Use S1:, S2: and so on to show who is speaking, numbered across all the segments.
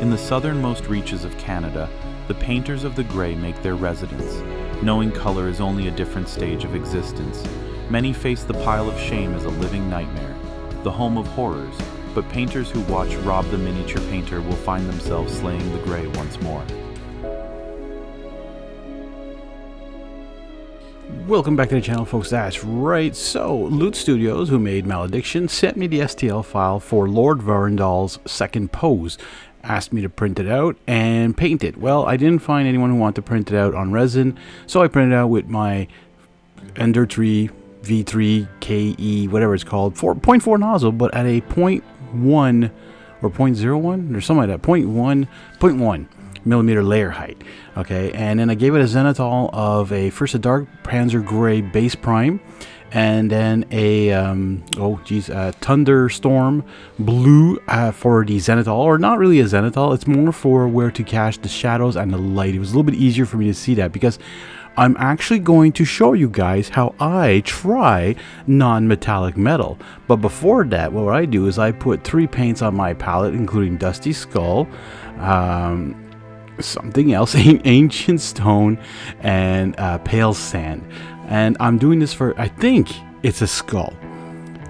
S1: In the southernmost reaches of Canada, the painters of the grey make their residence. Knowing color is only a different stage of existence. Many face the pile of shame as a living nightmare, the home of horrors, but painters who watch Rob the Miniature Painter will find themselves slaying the grey once more.
S2: Welcome back to the channel, folks. That's right. So, Loot Studios, who made Malediction, sent me the STL file for Lord Vorendal's second pose. Asked me to print it out and paint it. Well, I didn't find anyone who wanted to print it out on resin, so I printed it out with my Ender 3 V3 KE, whatever it's called, 4.4 nozzle, but at a 0.1 or 0.01 or something like that, 0.1 millimeter layer height. Okay, and then I gave it a zenithal of first a dark Panzer Gray base prime, and then a thunderstorm blue for the zenithal, or not really a zenithal, it's more for where to cast the shadows and the light. It was a little bit easier for me to see that because I'm actually going to show you guys how I try non-metallic metal. But before that, what I do is I put 3 paints on my palette, including Dusty Skull, something else, Ancient Stone, and Pale Sand. And I'm doing this for, I think it's a skull.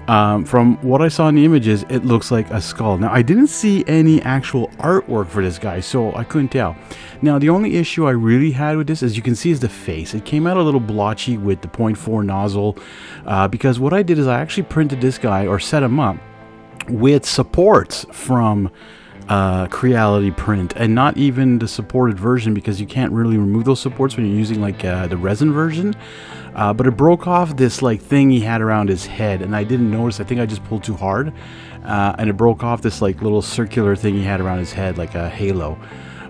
S2: From what I saw in the images, it looks like a skull. Now, I didn't see any actual artwork for this guy, so I couldn't tell. Now, the only issue I really had with this, as you can see, is the face. It came out a little blotchy with the 0.4 nozzle, because what I did is I actually printed this guy, or set him up, with supports from Creality Print, and not even the supported version, because you can't really remove those supports when you're using like the resin version. But it broke off this like thing he had around his head, and I didn't notice. I think I just pulled too hard, and it broke off this like little circular thing he had around his head, like a halo.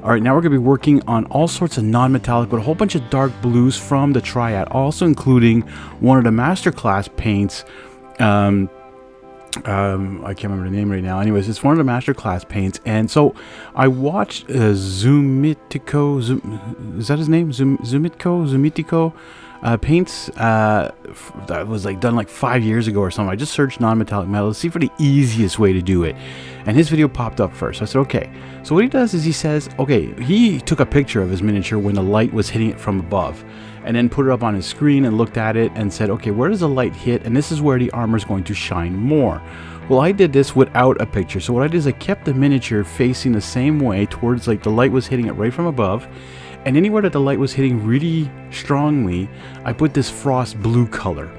S2: All right, now we're going to be working on all sorts of non-metallic, but a whole bunch of dark blues from the Triad, also including one of the Masterclass paints. I can't remember the name right now. Anyways, it's one of the Masterclass paints, and so I watched Zumitico. Is that his name? Zumitico paints. That was like done like 5 years ago or something. I just searched non-metallic metal to see for the easiest way to do it, and his video popped up first. So I said, okay. So what he does is he says, okay, he took a picture of his miniature when the light was hitting it from above, and then put it up on his screen and looked at it and said, okay, where does the light hit? And this is where the armor is going to shine more. Well, I did this without a picture. So what I did is I kept the miniature facing the same way towards, like, the light was hitting it right from above. And anywhere that the light was hitting really strongly, I put this frost blue color.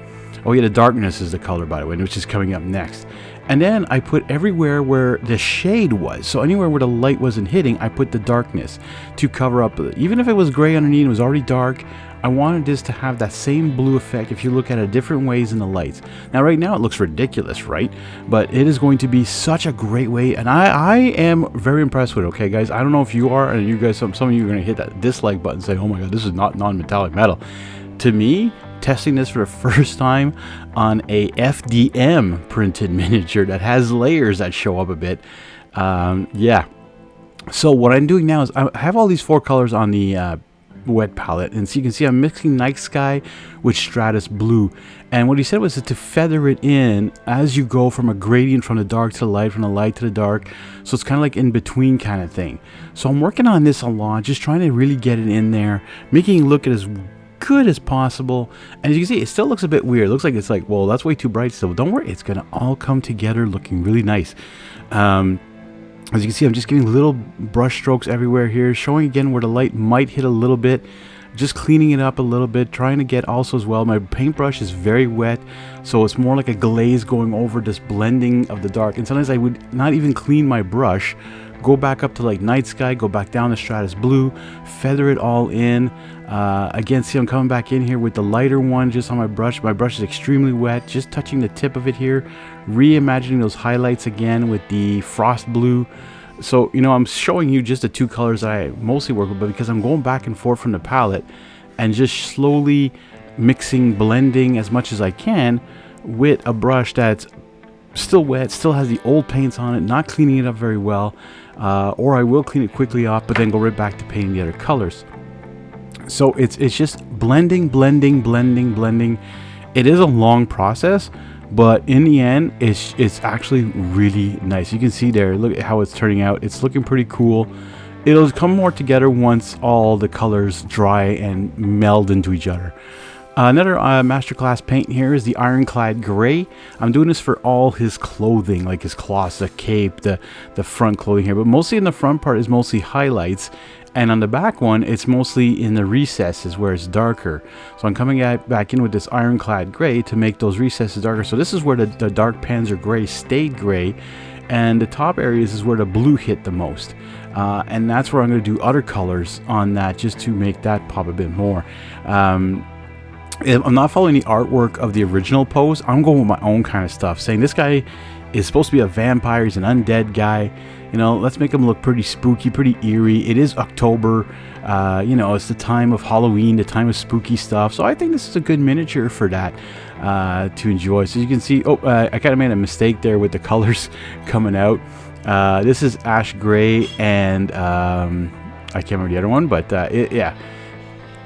S2: Oh yeah, the darkness is the color, by the way, which is coming up next. And then I put everywhere where the shade was. So anywhere where the light wasn't hitting, I put the darkness to cover up. Even if it was gray underneath, it was already dark, I wanted this to have that same blue effect if you look at it different ways in the lights. Now right now it looks ridiculous, right? But it is going to be such a great way, and I am very impressed with it, okay guys? I don't know if you are, and you guys, some of you are going to hit that dislike button and say, oh my god, this is not non-metallic metal. To me, testing this for the first time on a FDM printed miniature that has layers that show up a bit, yeah. So what I'm doing now is I have all these 4 colors on the wet palette, and so you can see I'm mixing Night Sky with Stratus Blue, and what he said was to feather it in as you go from a gradient from the dark to the light, from the light to the dark, so it's kind of like in between kind of thing. So I'm working on this a lot, just trying to really get it in there, making it look as good as possible. And as you can see, it still looks a bit weird. It looks like it's like, well, that's way too bright still. Don't worry, it's gonna all come together looking really nice. As you can see, I'm just getting little brush strokes everywhere here, showing again where the light might hit a little bit, just cleaning it up a little bit, trying to get also as well. My paintbrush is very wet, so it's more like a glaze going over this blending of the dark. And sometimes I would not even clean my brush, go back up to like Night Sky, go back down to Stratus Blue, feather it all in. Again, see I'm coming back in here with the lighter one just on my brush. My brush is extremely wet, just touching the tip of it here, reimagining those highlights again with the Frost Blue. So, you know, I'm showing you just the 2 colors that I mostly work with, but because I'm going back and forth from the palette and just slowly mixing, blending as much as I can with a brush that's still wet, still has the old paints on it, not cleaning it up very well, or I will clean it quickly off, but then go right back to painting the other colors. So it's just blending. It is a long process, but in the end it's actually really nice. You can see there, look at how it's turning out. It's looking pretty cool. It'll come more together once all the colors dry and meld into each other. Another masterclass paint here is the Ironclad Gray. I'm doing this for all his clothing, like his cloths, the cape, the front clothing here, but mostly in the front part is mostly highlights, and on the back one it's mostly in the recesses where it's darker. So I'm coming back in with this Ironclad Gray to make those recesses darker. So this is where the dark Panzer Gray stayed gray, and the top areas is where the blue hit the most. And that's where I'm going to do other colors on that just to make that pop a bit more. I'm not following the artwork of the original pose. I'm going with my own kind of stuff, saying this guy is supposed to be a vampire, he's an undead guy. You know, let's make him look pretty spooky, pretty eerie. It is October, you know, it's the time of Halloween, the time of spooky stuff. So I think this is a good miniature for that to enjoy. So you can see, I kind of made a mistake there with the colors coming out. This is Ash Gray and I can't remember the other one, but yeah.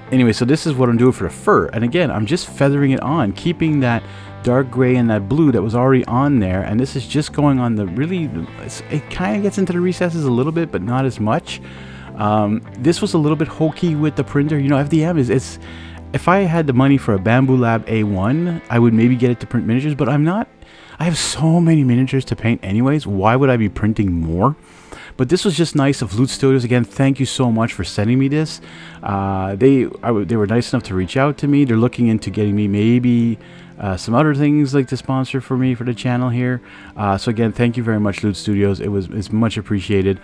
S2: Anyway, so this is what I'm doing for the fur. And again, I'm just feathering it on, keeping that dark gray and that blue that was already on there. And this is just going on the really, it kind of gets into the recesses a little bit, but not as much. This was a little bit hokey with the printer. You know, FDM is, if I had the money for a Bamboo Lab A1, I would maybe get it to print miniatures, but I'm not. I have so many miniatures to paint anyways. Why would I be printing more? But this was just nice of Loot Studios. Again, thank you so much for sending me this. They were nice enough to reach out to me. They're looking into getting me maybe some other things like to sponsor for me for the channel here. So again, thank you very much, Loot Studios. It's much appreciated.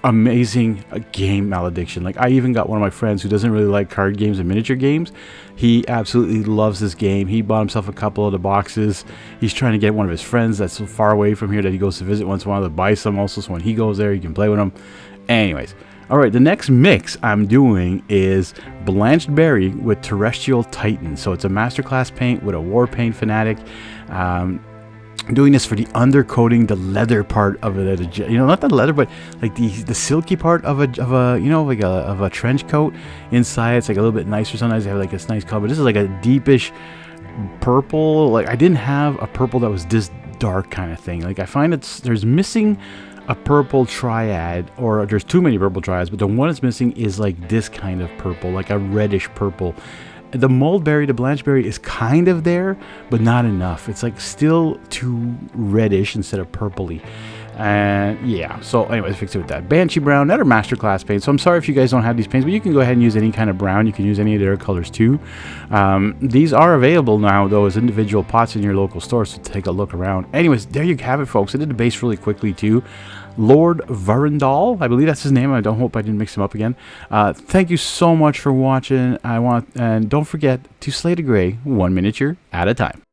S2: Amazing game, Malediction. Like, I even got one of my friends who doesn't really like card games and miniature games. He absolutely loves this game. He bought himself a couple of the boxes. He's trying to get one of his friends that's so far away from here that he goes to visit once in a while to buy some also, so when he goes there he can play with them. Anyways, all right, the next mix I'm doing is Blanched Berry with Terrestrial Titan. So it's a masterclass paint with a war paint fanatic. I'm doing this for the undercoating, the leather part of it. You know, not the leather, but like the silky part of a you know, like of a trench coat. Inside, it's like a little bit nicer. Sometimes they have like this nice color, but this is like a deepish purple. Like, I didn't have a purple that was this dark kind of thing. Like, I find there's missing a purple triad, or there's too many purple triads, but the one that's missing is like this kind of purple, like a reddish purple. The mulberry, the blanchberry is kind of there, but not enough. It's like still too reddish instead of purpley. And yeah, so anyways, fix it with that. Banshee Brown, another masterclass paint. So I'm sorry if you guys don't have these paints, but you can go ahead and use any kind of brown. You can use any of their colors too. These are available now, though, as individual pots in your local store, so take a look around. Anyways, there you have it, folks. I did the base really quickly too. Lord Vorendal, I believe that's his name. I don't hope I didn't mix him up again. Thank you so much for watching. And don't forget to slay the gray one miniature at a time.